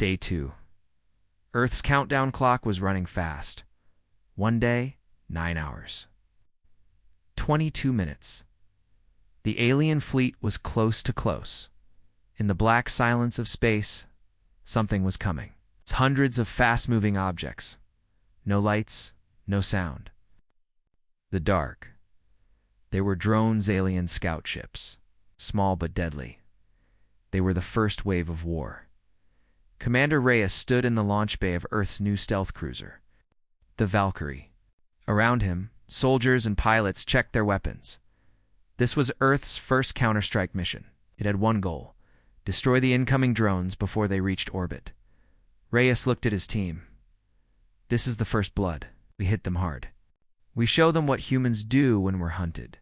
Day 2. Earth's countdown clock was running fast. 1 day, 9 hours. 22 minutes. The alien fleet was close to close. In the black silence of space, something was coming. It's hundreds of fast-moving objects. No lights, no sound. The dark. They were drones, alien scout ships, small but deadly. They were the first wave of war. Commander Reyes stood in the launch bay of Earth's new stealth cruiser, the Valkyrie. Around him, soldiers and pilots checked their weapons. This was Earth's first counterstrike mission. It had one goal: destroy the incoming drones before they reached orbit. Reyes looked at his team. This is the first blood. We hit them hard. We show them what humans do when we're hunted.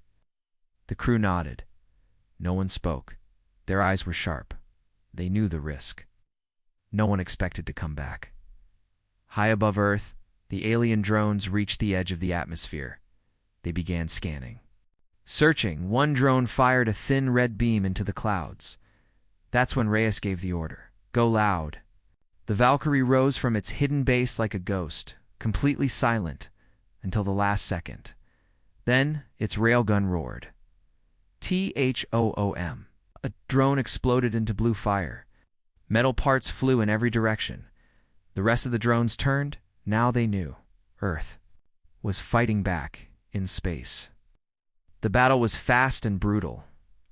The crew nodded. No one spoke. Their eyes were sharp. They knew the risk. No one expected to come back. High above Earth, the alien drones reached the edge of the atmosphere. They began scanning. Searching, one drone fired a thin red beam into the clouds. That's when Reyes gave the order. Go loud. The Valkyrie rose from its hidden base like a ghost, completely silent, until the last second. Then its railgun roared. THOOM. A drone exploded into blue fire. Metal parts flew in every direction. The rest of the drones turned. Now they knew. Earth was fighting back in space. The battle was fast and brutal.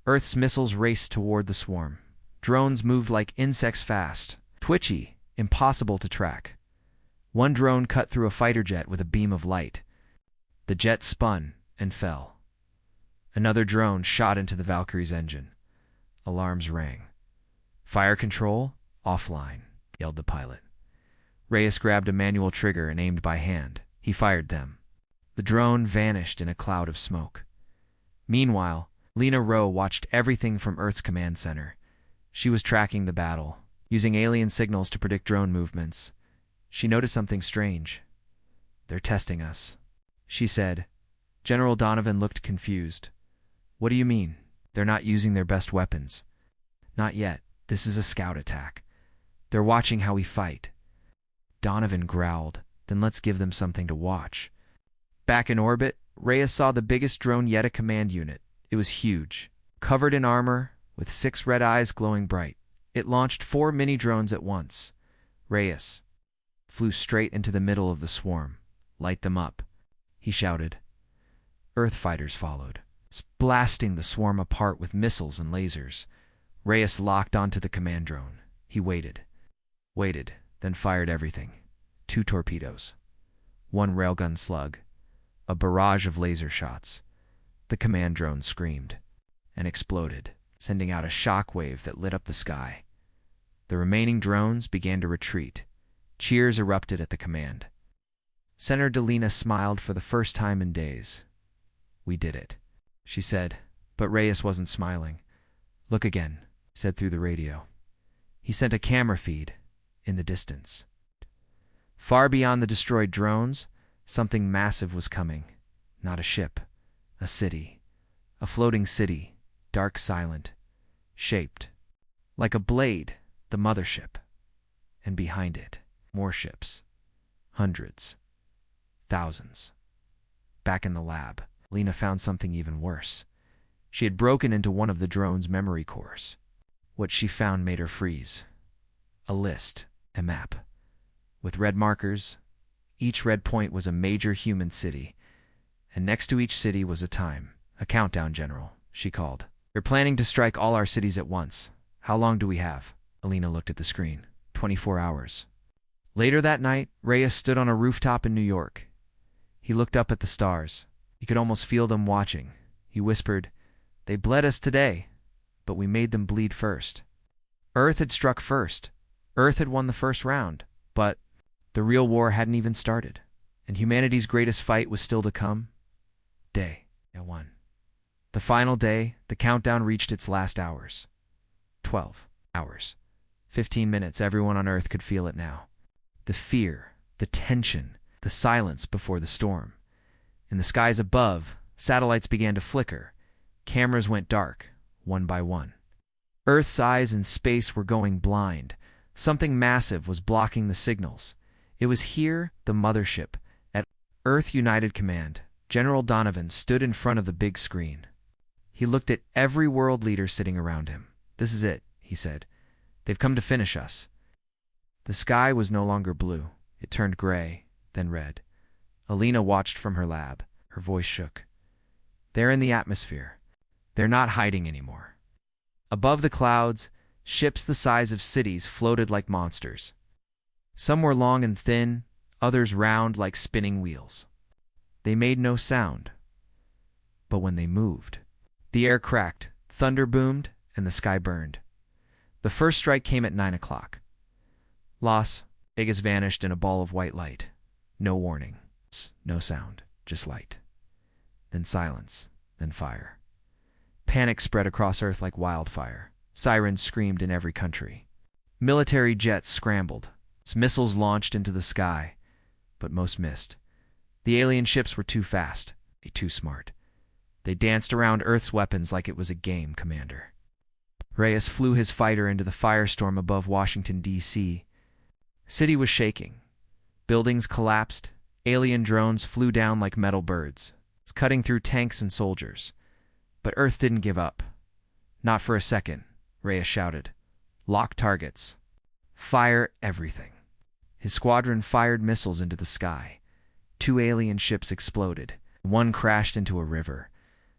Earth's missiles raced toward the swarm. Drones moved like insects, fast, twitchy, impossible to track. One drone cut through a fighter jet with a beam of light. The jet spun and fell. Another drone shot into the Valkyrie's engine. Alarms rang. Fire control offline, yelled the pilot. Reyes grabbed a manual trigger and aimed by hand. He fired them. The drone vanished in a cloud of smoke. Meanwhile, Lena Rowe watched everything from Earth's command center. She was tracking the battle, using alien signals to predict drone movements. She noticed something strange. They're testing us, she said. General Donovan looked confused. What do you mean? They're not using their best weapons. Not yet. This is a scout attack. They're watching how we fight. Donovan growled. Then let's give them something to watch. Back in orbit, Reyes saw the biggest drone yet, a command unit. It was huge, covered in armor, with 6 red eyes glowing bright. It launched 4 mini-drones at once. Reyes flew straight into the middle of the swarm. Light them up, he shouted. Earth fighters followed, blasting the swarm apart with missiles and lasers. Reyes locked onto the command drone. He waited, then fired everything. 2 torpedoes, 1 railgun slug, a barrage of laser shots. The command drone screamed and exploded, sending out a shock wave that lit up the sky. The remaining drones began to retreat. Cheers erupted at the command. Senator Delena smiled for the first time in days. We did it, she said, but Reyes wasn't smiling. Look again, he said through the radio. He sent a camera feed in the distance. Far beyond the destroyed drones, something massive was coming. Not a ship, a city. A floating city, dark, silent, shaped like a blade, the mothership. And behind it, more ships. Hundreds. Thousands. Back in the lab, Lena found something even worse. She had broken into one of the drone's memory cores. What she found made her freeze. A list, a map, with red markers. Each red point was a major human city, and next to each city was a time. A countdown, General, she called. You're planning to strike all our cities at once. How long do we have? Alina looked at the screen. 24 hours. Later that night, Reyes stood on a rooftop in New York. He looked up at the stars. He could almost feel them watching. He whispered, They bled us today, but we made them bleed first. Earth had struck first. Earth had won the first round, but the real war hadn't even started, and humanity's greatest fight was still to come. Day 1. The final day, the countdown reached its last hours. 12 hours. 15 minutes, everyone on Earth could feel it now. The fear, the tension, the silence before the storm. In the skies above, satellites began to flicker. Cameras went dark, one by one. Earth's eyes in space were going blind. Something massive was blocking the signals. It was here, the mothership, at Earth United Command. General Donovan stood in front of the big screen. He looked at every world leader sitting around him. "This is it," he said. "They've come to finish us." The sky was no longer blue. It turned gray, then red. Alina watched from her lab. Her voice shook. "They're in the atmosphere. They're not hiding anymore." Above the clouds, ships the size of cities floated like monsters. Some were long and thin, others round like spinning wheels. They made no sound. But when they moved, the air cracked, thunder boomed, and the sky burned. The first strike came at 9 o'clock. Las Vegas vanished in a ball of white light. No warning, no sound, just light. Then silence, then fire. Panic spread across Earth like wildfire. Sirens screamed in every country. Military jets scrambled. Missiles launched into the sky, but most missed. The alien ships were too fast, too smart. They danced around Earth's weapons like it was a game, Commander. Reyes flew his fighter into the firestorm above Washington, D.C. City was shaking. Buildings collapsed. Alien drones flew down like metal birds, cutting through tanks and soldiers. But Earth didn't give up. Not for a second, Reyes shouted. "Lock targets. Fire everything." His squadron fired missiles into the sky. 2 alien ships exploded. One crashed into a river.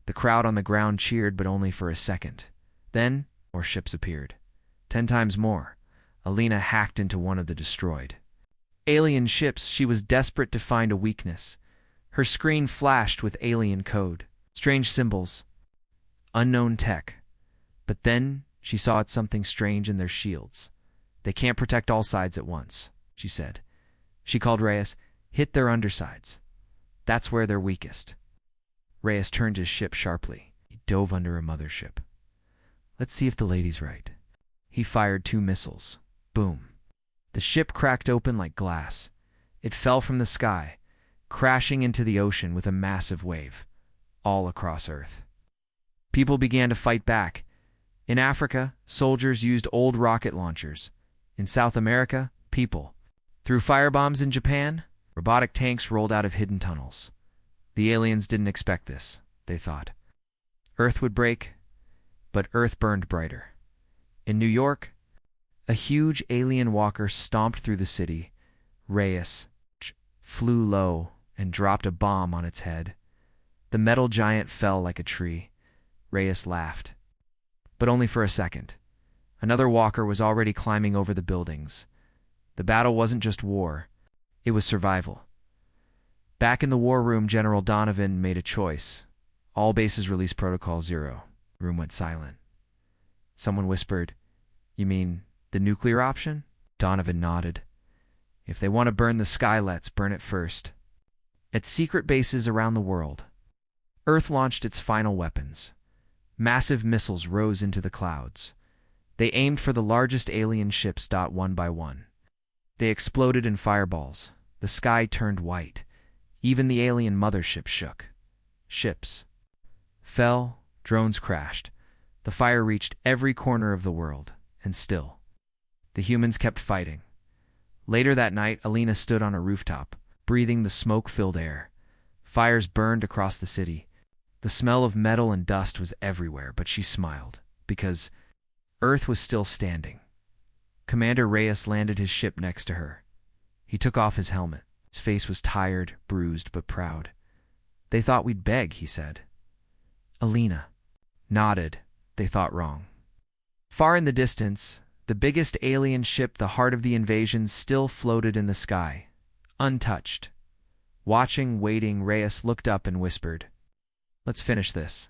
The crowd on the ground cheered, but only for a second. Then, more ships appeared. 10 times more. Alina hacked into one of the destroyed alien ships. She was desperate to find a weakness. Her screen flashed with alien code, strange symbols, unknown tech. But then she saw something strange in their shields. "They can't protect all sides at once," she said. She called Reyes. "Hit their undersides. That's where they're weakest." Reyes turned his ship sharply. He dove under a mothership. "Let's see if the lady's right." He fired 2 missiles. Boom. The ship cracked open like glass. It fell from the sky, crashing into the ocean with a massive wave, all across Earth. People began to fight back. In Africa, soldiers used old rocket launchers. In South America, people threw firebombs. In Japan, robotic tanks rolled out of hidden tunnels. The aliens didn't expect this, they thought. Earth would break, but Earth burned brighter. In New York, a huge alien walker stomped through the city. Reyes flew low and dropped a bomb on its head. The metal giant fell like a tree. Reyes laughed. But only for a second. Another walker was already climbing over the buildings. The battle wasn't just war. It was survival. Back in the war room, General Donovan made a choice. All bases released Protocol 0. The room went silent. Someone whispered, "You mean the nuclear option?" Donovan nodded. "If they want to burn the sky, let's burn it first." At secret bases around the world, Earth launched its final weapons. Massive missiles rose into the clouds. They aimed for the largest alien ships. One by one. They exploded in fireballs. The sky turned white. Even the alien mothership shook. Ships fell, drones crashed. The fire reached every corner of the world, and still, the humans kept fighting. Later that night, Alina stood on a rooftop, breathing the smoke-filled air. Fires burned across the city. The smell of metal and dust was everywhere, but she smiled, because Earth was still standing. Commander Reyes landed his ship next to her. He took off his helmet. His face was tired, bruised, but proud. "They thought we'd beg," he said. Alina nodded. They thought wrong. Far in the distance, the biggest alien ship, the heart of the invasion, still floated in the sky, untouched. Watching, waiting, Reyes looked up and whispered, "Let's finish this."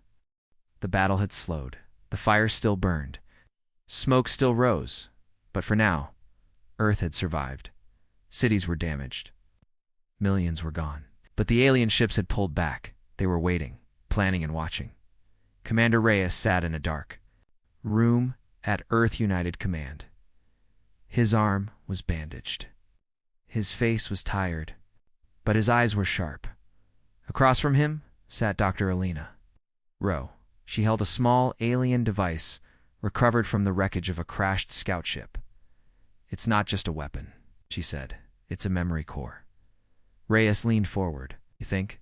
The battle had slowed. The fire still burned. Smoke still rose. But for now, Earth had survived. Cities were damaged. Millions were gone. But the alien ships had pulled back. They were waiting, planning and watching. Commander Reyes sat in a dark room at Earth United Command. His arm was bandaged. His face was tired, but his eyes were sharp. Across from him sat Dr. Alina. She held a small alien device recovered from the wreckage of a crashed scout ship. It's not just a weapon, she said. It's a memory core. Reyes leaned forward. You think?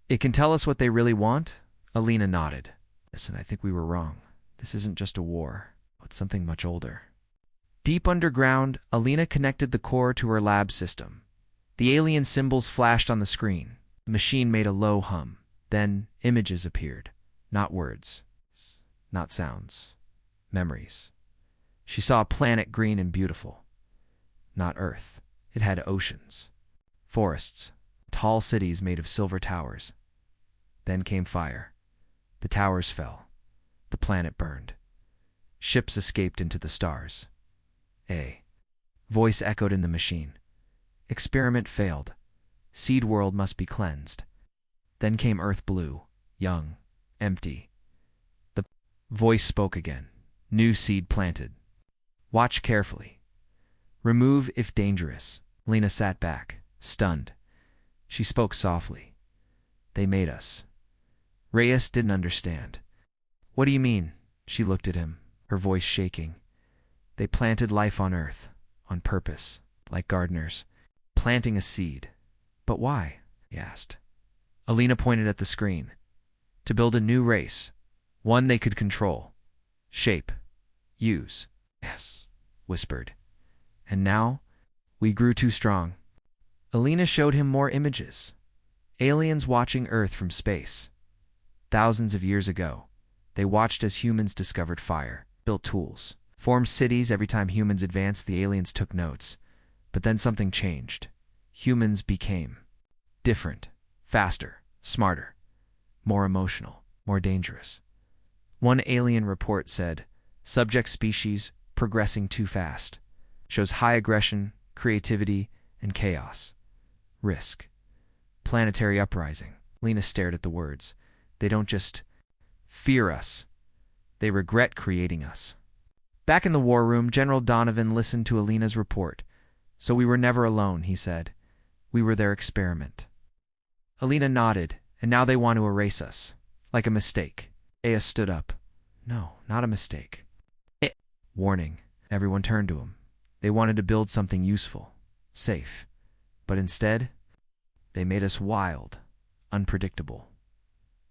It can tell us what they really want? Alina nodded. Listen, I think we were wrong. This isn't just a war. It's something much older. Deep underground, Alina connected the core to her lab system. The alien symbols flashed on the screen. The machine made a low hum. Then images appeared. Not words. Not sounds. Memories. She saw a planet green and beautiful. Not Earth. It had oceans. Forests. Tall cities made of silver towers. Then came fire. The towers fell. The planet burned. Ships escaped into the stars. A voice echoed in the machine. Experiment failed. Seed world must be cleansed. Then came Earth blue, young, empty. The voice spoke again. New seed planted. Watch carefully. Remove if dangerous. Lena sat back, stunned. She spoke softly. They made us. Reyes didn't understand. What do you mean? She looked at him, her voice shaking. They planted life on Earth, on purpose, like gardeners, planting a seed. But why? He asked. Alina pointed at the screen. To build a new race, one they could control, shape, use. Yes, whispered. And now, we grew too strong. Alina showed him more images. Aliens watching Earth from space. Thousands of years ago, they watched as humans discovered fire, built tools, formed cities. Every time humans advanced, the aliens took notes. But then something changed. Humans became different, faster, smarter, more emotional, more dangerous. One alien report said, subject species progressing too fast. Shows high aggression, creativity, and chaos. Risk. Planetary uprising. Lena stared at the words. They don't just fear us. They regret creating us. Back in the war room, General Donovan listened to Alina's report. So we were never alone, he said. We were their experiment. Alina nodded, and now they want to erase us. Like a mistake. Aya stood up. No, not a mistake. Warning. Everyone turned to him. They wanted to build something useful, safe. But instead, they made us wild, unpredictable,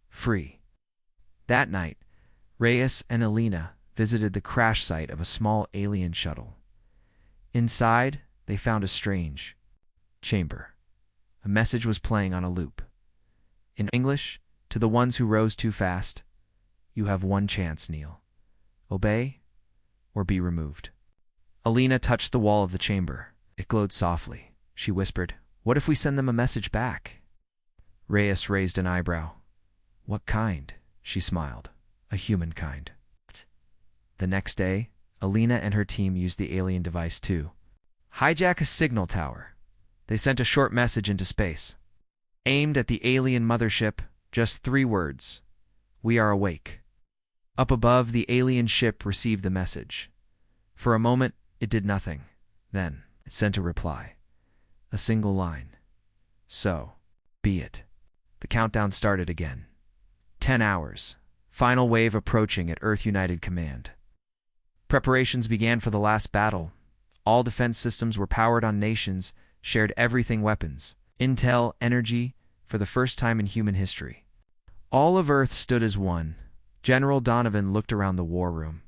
free. That night, Reyes and Alina visited the crash site of a small alien shuttle. Inside, they found a strange chamber. A message was playing on a loop. In English, to the ones who rose too fast, you have one chance, Neil. Obey or be removed. Alina touched the wall of the chamber. It glowed softly. She whispered, what if we send them a message back? Reyes raised an eyebrow. What kind? She smiled. A human kind. The next day, Alina and her team used the alien device to hijack a signal tower. They sent a short message into space. Aimed at the alien mothership, just 3 words. We are awake. Up above, the alien ship received the message. For a moment, it did nothing. Then, it sent a reply. A single line. So, be it. The countdown started again. 10 hours. Final wave approaching at Earth United Command. Preparations began for the last battle. All defense systems were powered on. Nations shared everything: weapons, intel, energy, for the first time in human history. All of Earth stood as one. General Donovan looked around the war room.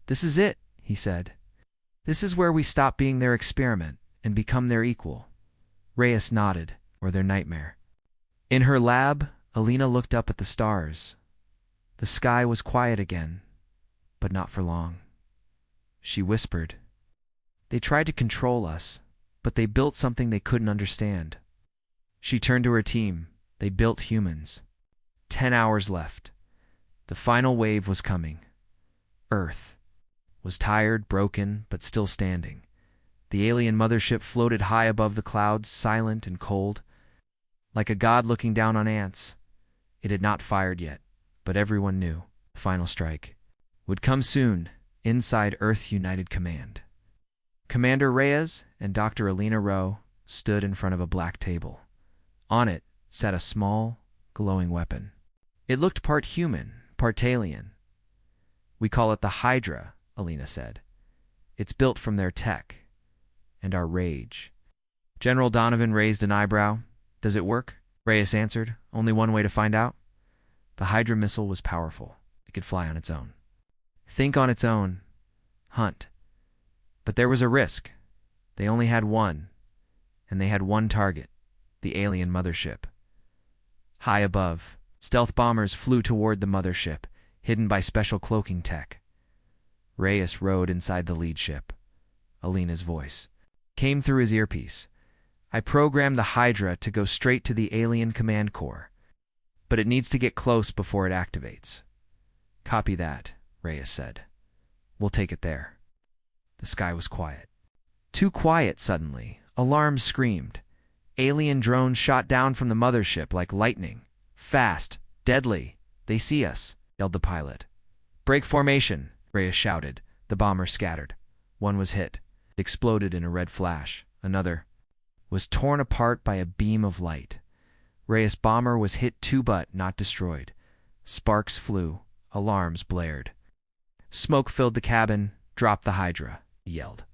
This is it, he said. This is where we stop being their experiment and become their equal. Reyes nodded, or their nightmare. In her lab, Alina looked up at the stars. The sky was quiet again, but not for long. She whispered, they tried to control us, but they built something they couldn't understand. She turned to her team. They built humans. 10 hours left. The final wave was coming. Earth was tired, broken, but still standing. The alien mothership floated high above the clouds, silent and cold, like a god looking down on ants. It had not fired yet, but everyone knew the final strike would come soon inside Earth United Command. Commander Reyes and Dr. Alina Rowe stood in front of a black table. On it sat a small, glowing weapon. It looked part human, part alien. We call it the Hydra, Alina said. It's built from their tech. and our rage. General Donovan raised an eyebrow. Does it work? Reyes answered. Only one way to find out. The Hydra missile was powerful. It could fly on its own. Think on its own. Hunt. But there was a risk. They only had one, and they had one target, the alien mothership. High above, stealth bombers flew toward the mothership, hidden by special cloaking tech. Reyes rode inside the lead ship. Alina's voice came through his earpiece. I programmed the Hydra to go straight to the alien command core, but it needs to get close before it activates. Copy that, Reyes said. We'll take it there. The sky was quiet. Too quiet suddenly. Alarms screamed. Alien drones shot down from the mothership like lightning. Fast, deadly. They see us, yelled the pilot. Break formation, Reyes shouted. The bombers scattered. One was hit. It exploded in a red flash. Another was torn apart by a beam of light. Reyes' bomber was hit too but not destroyed. Sparks flew. Alarms blared. Smoke filled the cabin. Drop the Hydra, he yelled.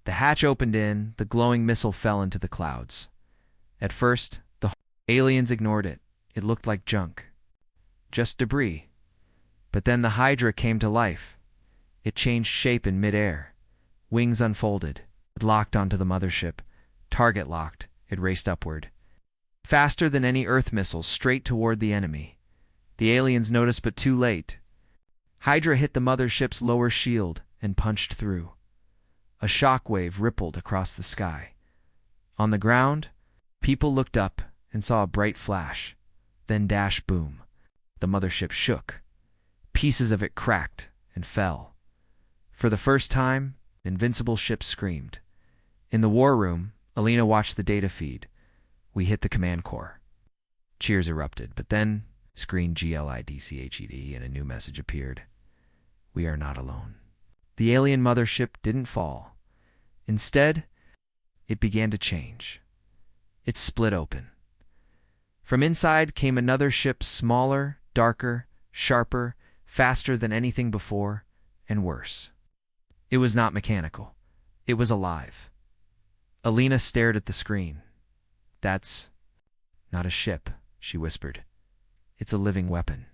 The hatch opened in. The glowing missile fell into the clouds. At first, the aliens ignored it. It looked like junk. Just debris. But then the Hydra came to life. It changed shape in midair. Wings unfolded. It locked onto the mothership. Target locked. It raced upward. Faster than any Earth missile, straight toward the enemy. The aliens noticed, but too late. Hydra hit the mothership's lower shield and punched through. A shock wave rippled across the sky. On the ground, people looked up and saw a bright flash. Then dash boom. The mothership shook. Pieces of it cracked and fell. For the first time, the invincible ship screamed. In the war room, Alina watched the data feed. We hit the command core. Cheers erupted, but then screen GLIDCHED and a new message appeared. We are not alone. The alien mothership didn't fall. Instead, it began to change. It split open. From inside came another ship, smaller, darker, sharper, faster than anything before, and worse. It was not mechanical. It was alive. Alina stared at the screen. That's not a ship, she whispered. It's a living weapon.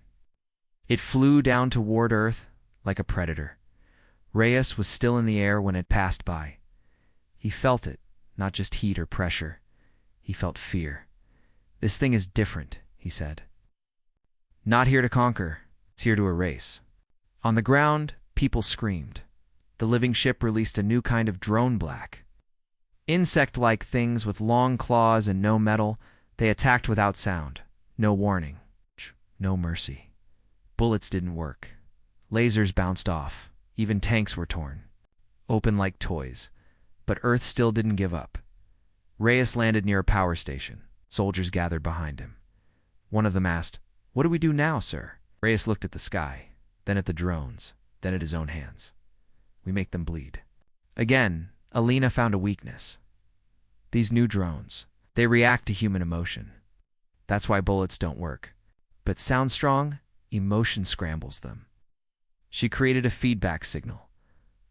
It flew down toward Earth like a predator. Reyes was still in the air when it passed by. He felt it, not just heat or pressure. He felt fear. This thing is different, he said. Not here to conquer, it's here to erase. On the ground, people screamed. The living ship released a new kind of drone black. Insect-like things with long claws and no metal, they attacked without sound. No warning. No mercy. Bullets didn't work. Lasers bounced off. Even tanks were torn. Open like toys. But Earth still didn't give up. Reyes landed near a power station. Soldiers gathered behind him. One of them asked, "What do we do now, sir?" Reyes looked at the sky, then at the drones, then at his own hands. "We make them bleed." Again, Alina found a weakness. These new drones, they react to human emotion. That's why bullets don't work. But sound strong, emotion scrambles them. She created a feedback signal,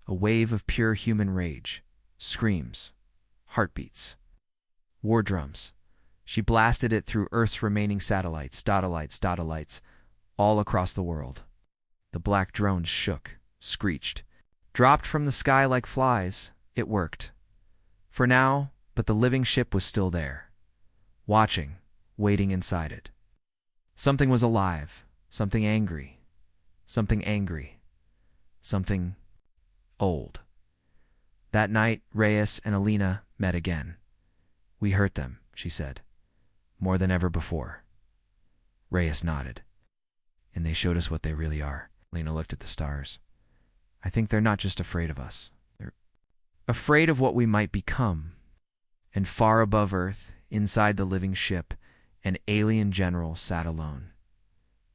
a wave of pure human rage, screams, heartbeats, war drums. She blasted it through Earth's remaining satellites, dotalites, all across the world. The black drones shook, screeched, dropped from the sky like flies. It worked. For now, but the living ship was still there, watching, waiting inside it. Something was alive, something angry, something old. That night, Reyes and Alina met again. "We hurt them," she said, "more than ever before." Reyes nodded. "And they showed us what they really are." Alina looked at the stars. "I think they're not just afraid of us. They're afraid of what we might become." And far above Earth, inside the living ship, an alien general sat alone.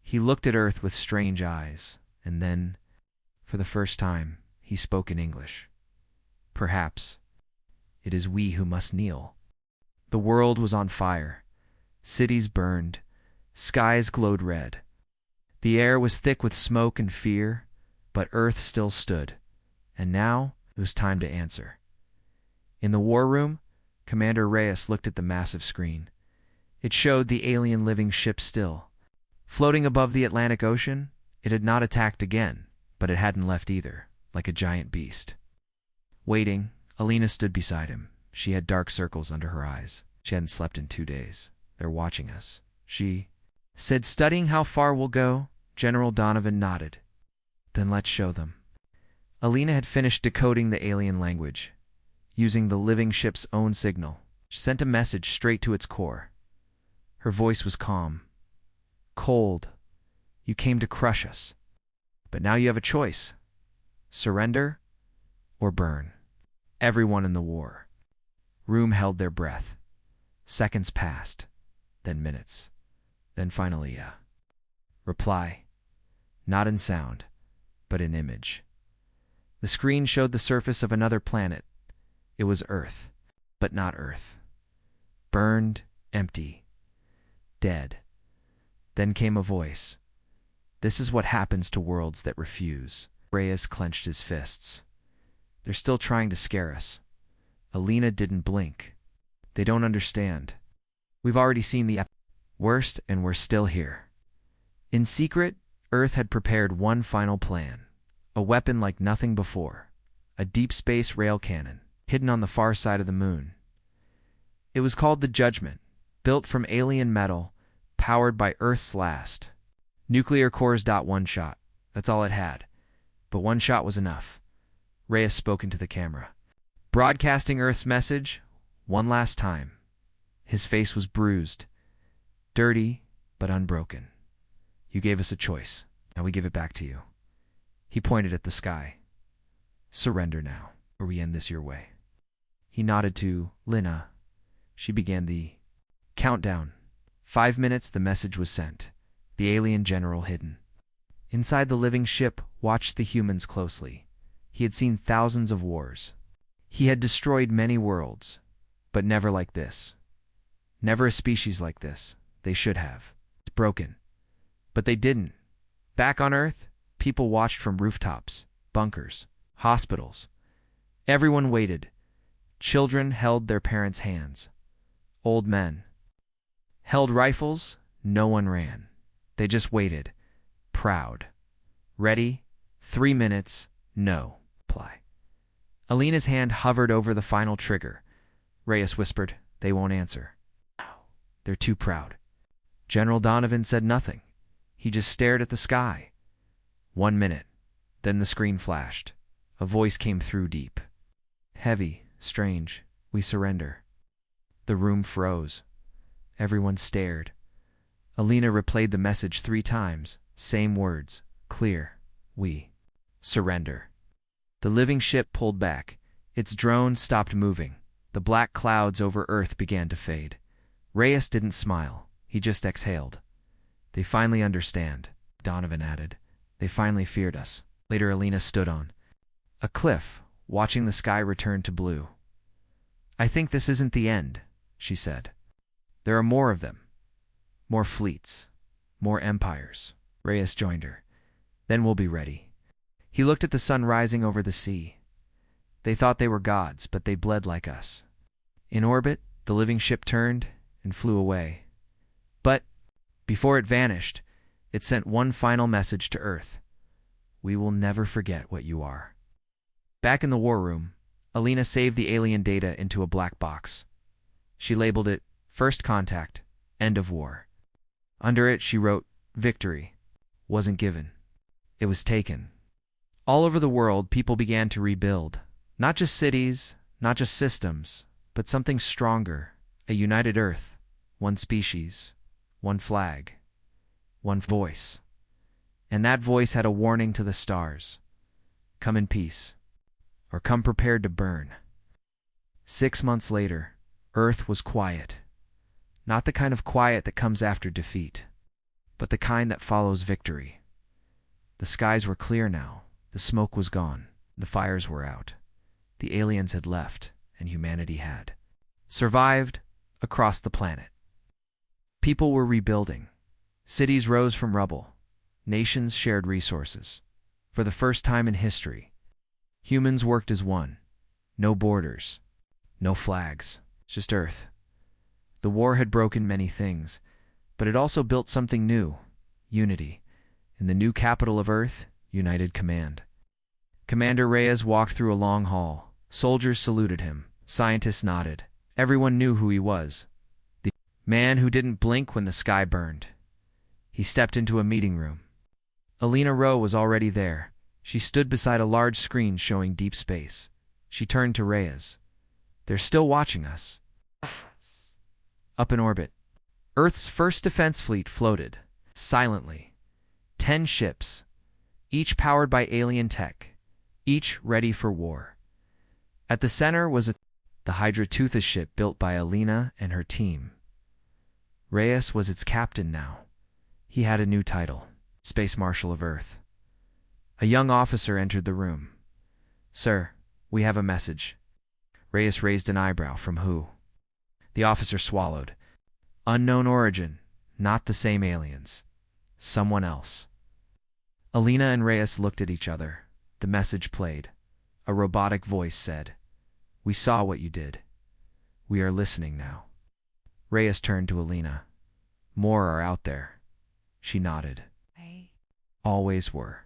He looked at Earth with strange eyes, and then, for the first time, he spoke in English. "Perhaps it is we who must kneel." The world was on fire. Cities burned. Skies glowed red. The air was thick with smoke and fear, but Earth still stood. And now it was time to answer. In the war room, Commander Reyes looked at the massive screen. It showed the alien living ship still. Floating above the Atlantic Ocean, it had not attacked again, but it hadn't left either, like a giant beast. Waiting, Alina stood beside him. She had dark circles under her eyes. She hadn't slept in 2 days. They're watching us. She said, studying how far we'll go. General Donovan nodded. Then let's show them. Alina had finished decoding the alien language. Using the living ship's own signal, she sent a message straight to its core. Her voice was calm. Cold. You came to crush us. But now you have a choice. Surrender or burn. Everyone in the war room held their breath. Seconds passed, then minutes, then finally a reply. Not in sound, but in image. The screen showed the surface of another planet. It was Earth, but not Earth. Burned, empty, dead. Then came a voice. This is what happens to worlds that refuse. Reyes clenched his fists. They're still trying to scare us. Alina didn't blink. They don't understand. We've already seen the worst, and we're still here. In secret, Earth had prepared one final plan. A weapon like nothing before. A deep space rail cannon, hidden on the far side of the moon. It was called the Judgment, built from alien metal, powered by Earth's last. Nuclear cores. One shot. That's all it had. But one shot was enough. Reyes spoke into the camera, broadcasting Earth's message one last time. His face was bruised, dirty, but unbroken. You gave us a choice. Now we give it back to you. He pointed at the sky. Surrender now, or we end this your way. He nodded to Lina. She began the countdown. 5 minutes, the message was sent. The alien general hidden. Inside the living ship, watched the humans closely. He had seen thousands of wars. He had destroyed many worlds, but never like this. Never a species like this. They should have. It's broken. But they didn't. Back on Earth, people watched from rooftops, bunkers, hospitals. Everyone waited. Children held their parents' hands. Old men held rifles. No one ran. They just waited, proud. Ready? 3 minutes. No. Reply. Alina's hand hovered over the final trigger. Reyes whispered, they won't answer. They're too proud. General Donovan said nothing. He just stared at the sky. 1 minute. Then the screen flashed. A voice came through deep. Heavy, strange. We surrender. The room froze. Everyone stared. Alina replayed the message 3 times. Same words. Clear. We surrender. The living ship pulled back. Its drone stopped moving. The black clouds over Earth began to fade. Reyes didn't smile. He just exhaled. They finally understand, Donovan added. They finally feared us. Later, Alina stood on a cliff, watching the sky return to blue. I think this isn't the end, she said. There are more of them. More fleets. More empires. Reyes joined her. Then we'll be ready. He looked at the sun rising over the sea. They thought they were gods, but they bled like us. In orbit, the living ship turned and flew away. But before it vanished, it sent one final message to Earth. We will never forget what you are. Back in the war room, Alina saved the alien data into a black box. She labeled it First Contact, End of War. Under it, she wrote, Victory wasn't given. It was taken. All over the world, people began to rebuild. Not just cities, not just systems, but something stronger. A united Earth. One species. One flag. One voice. And that voice had a warning to the stars. Come in peace. Or come prepared to burn. 6 months later, Earth was quiet. Not the kind of quiet that comes after defeat, but the kind that follows victory. The skies were clear now. The smoke was gone. The fires were out. The aliens had left, and humanity had survived across the planet. People were rebuilding. Cities rose from rubble. Nations shared resources. For the first time in history, humans worked as one. No borders. No flags, just Earth. The war had broken many things, but it also built something new, unity. In the new capital of Earth, United Command. Commander Reyes walked through a long hall. Soldiers saluted him. Scientists nodded. Everyone knew who he was. The man who didn't blink when the sky burned. He stepped into a meeting room. Alina Rowe was already there. She stood beside a large screen showing deep space. She turned to Reyes. They're still watching us. Up in orbit, Earth's first defense fleet floated, silently. 10 ships, each powered by alien tech, each ready for war. At the center was the Hydra Toothus ship built by Alina and her team. Reyes was its captain now. He had a new title, Space Marshal of Earth. A young officer entered the room. Sir, we have a message. Reyes raised an eyebrow. From who? The officer swallowed. Unknown origin, not the same aliens. Someone else. Alina and Reyes looked at each other. The message played. A robotic voice said, "We saw what you did. We are listening now." Reyes turned to Alina. "More are out there." She nodded. Always were.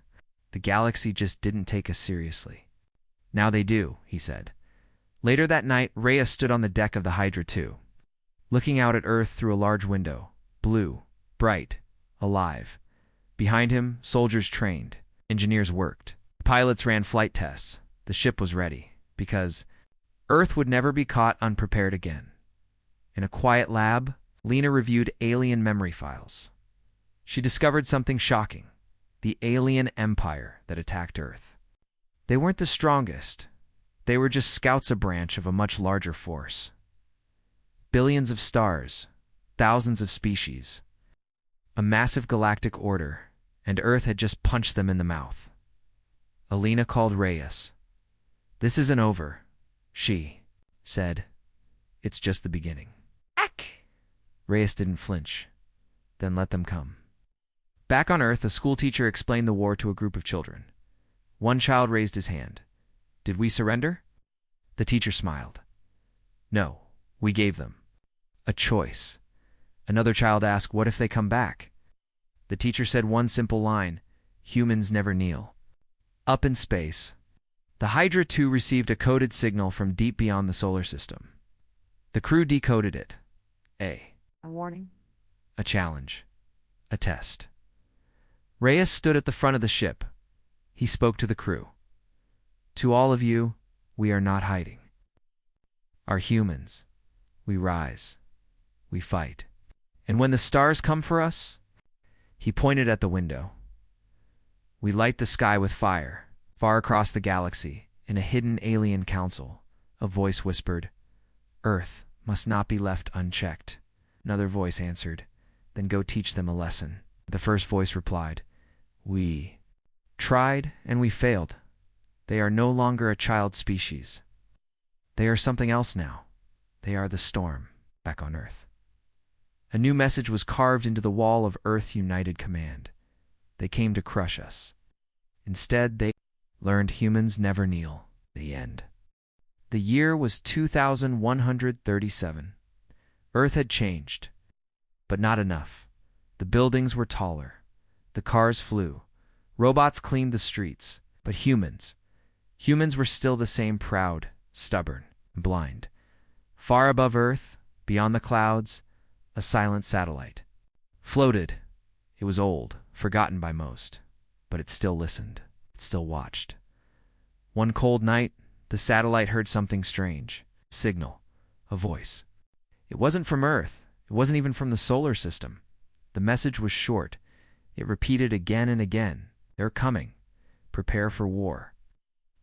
The galaxy just didn't take us seriously. Now they do, he said. Later that night, Reyes stood on the deck of the Hydra 2, looking out at Earth through a large window, blue, bright, alive. Behind him, soldiers trained, engineers worked. Pilots ran flight tests. The ship was ready, because Earth would never be caught unprepared again. In a quiet lab, Lena reviewed alien memory files. She discovered something shocking: the alien empire that attacked Earth. They weren't the strongest. They were just scouts, a branch of a much larger force. Billions of stars, thousands of species, a massive galactic order, and Earth had just punched them in the mouth. Alina called Reyes. "This isn't over," she said. "It's just the beginning." Ack! Reyes didn't flinch. "Then let them come." Back on Earth, a schoolteacher explained the war to a group of children. One child raised his hand. "Did we surrender?" The teacher smiled. "No, we gave them a choice." Another child asked, "What if they come back?" The teacher said one simple line: "Humans never kneel." Up in space, the Hydra 2 received a coded signal from deep beyond the solar system. The crew decoded it. A warning. A challenge. A test. Reyes stood at the front of the ship. He spoke to the crew. "To all of you, we are not hiding. Are humans. We rise. We fight. And when the stars come for us," he pointed at the window, "we light the sky with fire." Far across the galaxy, in a hidden alien council, a voice whispered, "Earth must not be left unchecked." Another voice answered, "Then go teach them a lesson." The first voice replied, "We tried and we failed. They are no longer a child species. They are something else now. They are the storm back on Earth." A new message was carved into the wall of Earth's United Command. They came to crush us. Instead, they learned humans never kneel. The end. The year was 2137. Earth had changed, but not enough. The buildings were taller. The cars flew. Robots cleaned the streets. But humans were still the same: proud, stubborn, and blind. Far above Earth, beyond the clouds, a silent satellite floated. It was old, forgotten by most, but it still listened. It still watched. One cold night, the satellite heard something strange. A signal, a voice. It wasn't from Earth. It wasn't even from the solar system. The message was short. It repeated again and again. "They're coming. Prepare for war."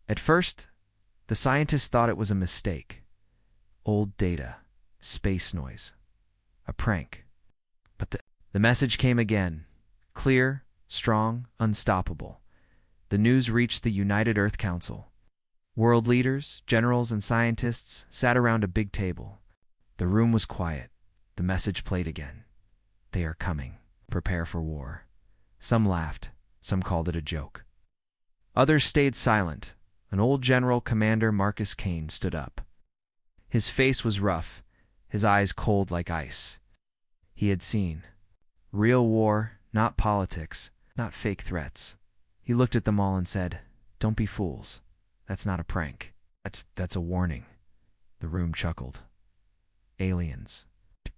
At first, the scientists thought it was a mistake. Old data, space noise, a prank. But the message came again, clear, strong, unstoppable. The news reached the United Earth Council. World leaders, generals, and scientists sat around a big table. The room was quiet. The message played again. "They are coming. Prepare for war." Some laughed. Some called it a joke. Others stayed silent. An old general, Commander Marcus Kane, stood up. His face was rough, his eyes cold like ice. He had seen real war, not politics, not fake threats. He looked at them all and said, "Don't be fools. That's not a prank. That's a warning." The room chuckled. "Aliens.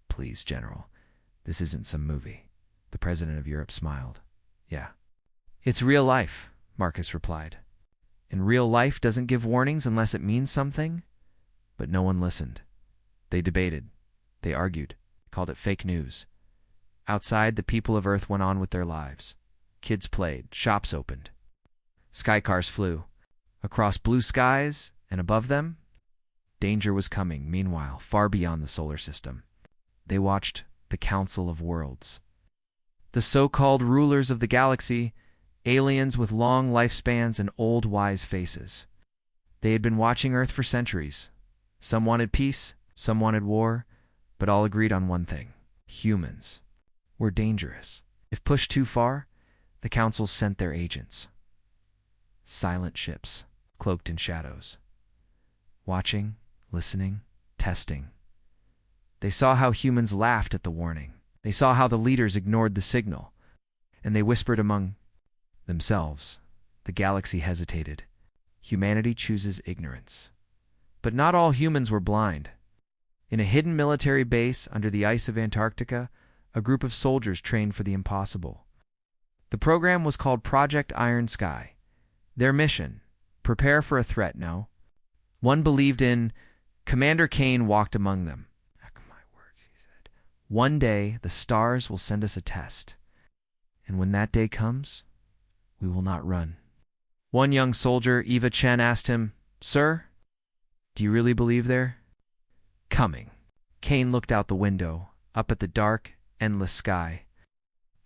Please, General. This isn't some movie." The president of Europe smiled. "Yeah. It's real life," Marcus replied. "And real life doesn't give warnings unless it means something." But no one listened. They debated. They argued. Called it fake news. Outside, the people of Earth went on with their lives. Kids played. Shops opened. Sky cars flew. Across blue skies, and above them, danger was coming, meanwhile, far beyond the solar system. They watched the Council of Worlds. The so-called rulers of the galaxy, aliens with long lifespans and old wise faces. They had been watching Earth for centuries. Some wanted peace, some wanted war, but all agreed on one thing. Humans were dangerous. If pushed too far, the councils sent their agents. Silent ships, cloaked in shadows. Watching, listening, testing. They saw how humans laughed at the warning. They saw how the leaders ignored the signal. And they whispered among themselves. The galaxy hesitated. Humanity chooses ignorance. But not all humans were blind. In a hidden military base under the ice of Antarctica, a group of soldiers trained for the impossible. The program was called Project Iron Sky. Their mission: prepare for a threat, no? One believed in Commander Kane walked among them. "My words," he said. "One day the stars will send us a test. And when that day comes, we will not run." One young soldier, Eva Chen, asked him, "Sir, do you really believe they're coming?" Kane looked out the window, up at the dark, endless sky.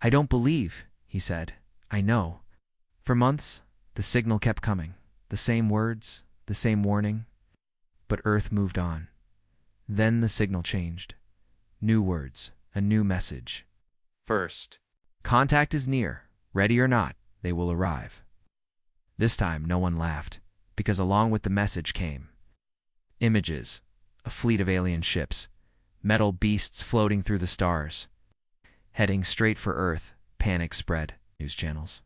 "I don't believe," he said. "I know." For months, the signal kept coming. The same words, the same warning. But Earth moved on. Then the signal changed. New words, a new message. First, contact is near. Ready or not, they will arrive. This time, no one laughed, because along with the message came images, a fleet of alien ships, metal beasts floating through the stars. Heading straight for Earth, panic spread. News channels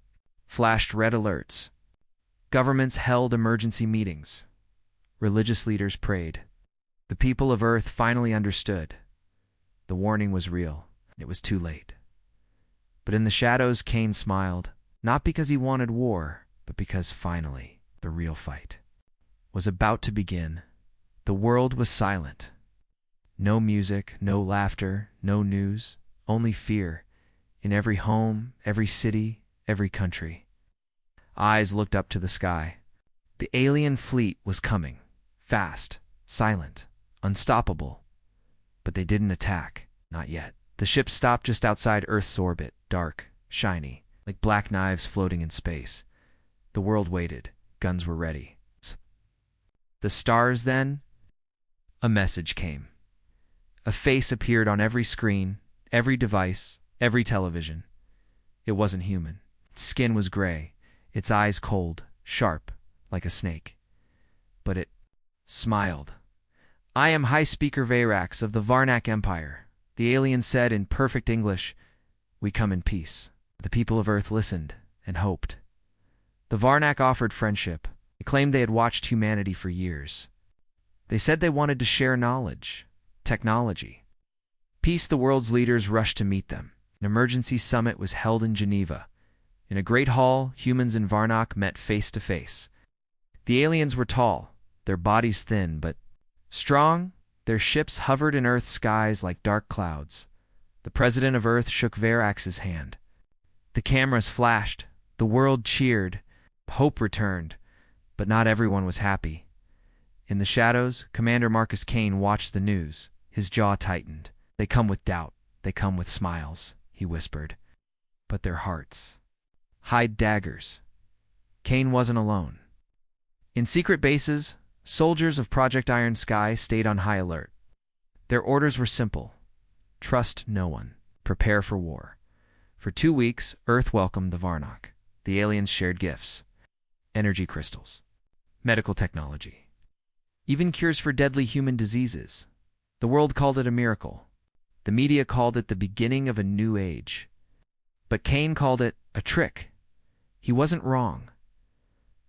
flashed red alerts. Governments held emergency meetings. Religious leaders prayed. The people of Earth finally understood. The warning was real. It was too late. But in the shadows, Kane smiled, not because he wanted war, but because finally the real fight was about to begin. The world was silent. No music, no laughter, no news, only fear in every home, every city, every country. Eyes looked up to the sky. The alien fleet was coming, fast, silent, unstoppable. But they didn't attack, not yet. The ship stopped just outside Earth's orbit, dark, shiny, like black knives floating in space. The world waited. Guns were ready. The stars then, a message came. A face appeared on every screen, every device, every television. It wasn't human. Its skin was gray, its eyes cold, sharp, like a snake. But it smiled. "I am High Speaker Vayrax of the Varnak Empire," the alien said in perfect English. "We come in peace." The people of Earth listened and hoped. The Varnak offered friendship. They claimed they had watched humanity for years. They said they wanted to share knowledge, technology. Peace. The world's leaders rushed to meet them. An emergency summit was held in Geneva. In a great hall, humans and Varnak met face to face. The aliens were tall, their bodies thin but strong. Their ships hovered in Earth's skies like dark clouds. The president of Earth shook Vayrax's hand. The cameras flashed. The world cheered. Hope returned. But not everyone was happy. In the shadows, Commander Marcus Kane watched the news. His jaw tightened. "They come with doubt. They come with smiles," he whispered. "But their hearts hide daggers." Kane wasn't alone. In secret bases, soldiers of Project Iron Sky stayed on high alert. Their orders were simple. Trust no one. Prepare for war. For 2 weeks, Earth welcomed the Varnak. The aliens shared gifts. Energy crystals. Medical technology. even cures for deadly human diseases. The world called it a miracle. The media called it the beginning of a new age. But Kane called it a trick. He wasn't wrong.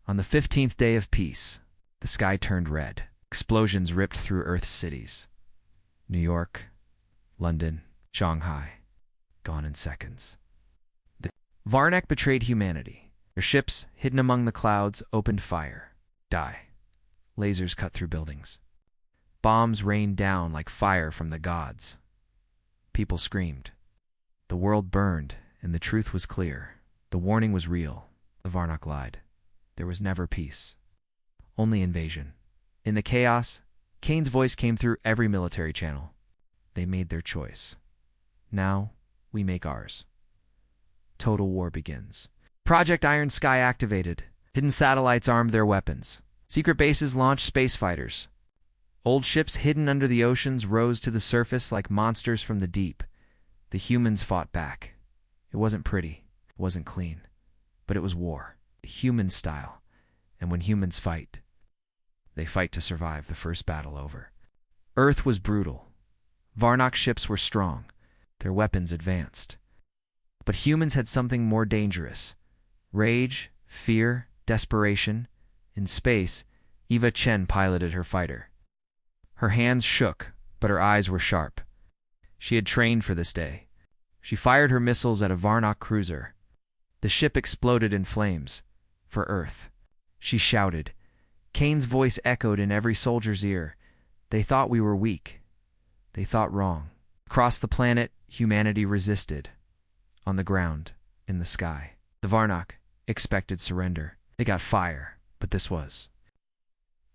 On the 15th day of peace, the sky turned red. Explosions ripped through Earth's cities. New York, London, Shanghai, gone in seconds. The Varnak betrayed humanity. Their ships, hidden among the clouds, opened fire. Die. Lasers cut through buildings. Bombs rained down like fire from the gods. People screamed. The world burned, and the truth was clear. The warning was real. The Varnak lied. There was never peace. Only invasion. In the chaos, Kane's voice came through every military channel. They made their choice. Now, we make ours. Total war begins. Project Iron Sky activated. Hidden satellites armed their weapons. Secret bases launched space fighters. Old ships hidden under the oceans rose to the surface like monsters from the deep. The humans fought back. It wasn't pretty. It wasn't clean. But it was war. Human style. And when humans fight, they fight to survive the first battle over. Earth was brutal. Varnak ships were strong. Their weapons advanced. But humans had something more dangerous. Rage, fear, desperation. In space, Eva Chen piloted her fighter. Her hands shook, but her eyes were sharp. She had trained for this day. She fired her missiles at a Varnak cruiser. The ship exploded in flames. For Earth. She shouted. Kane's voice echoed in every soldier's ear. They thought we were weak. They thought wrong. Across the planet, humanity resisted. On the ground, in the sky. The Varnak expected surrender. They got fire, but this was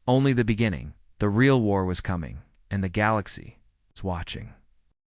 only the beginning. The real war was coming, and the galaxy was watching.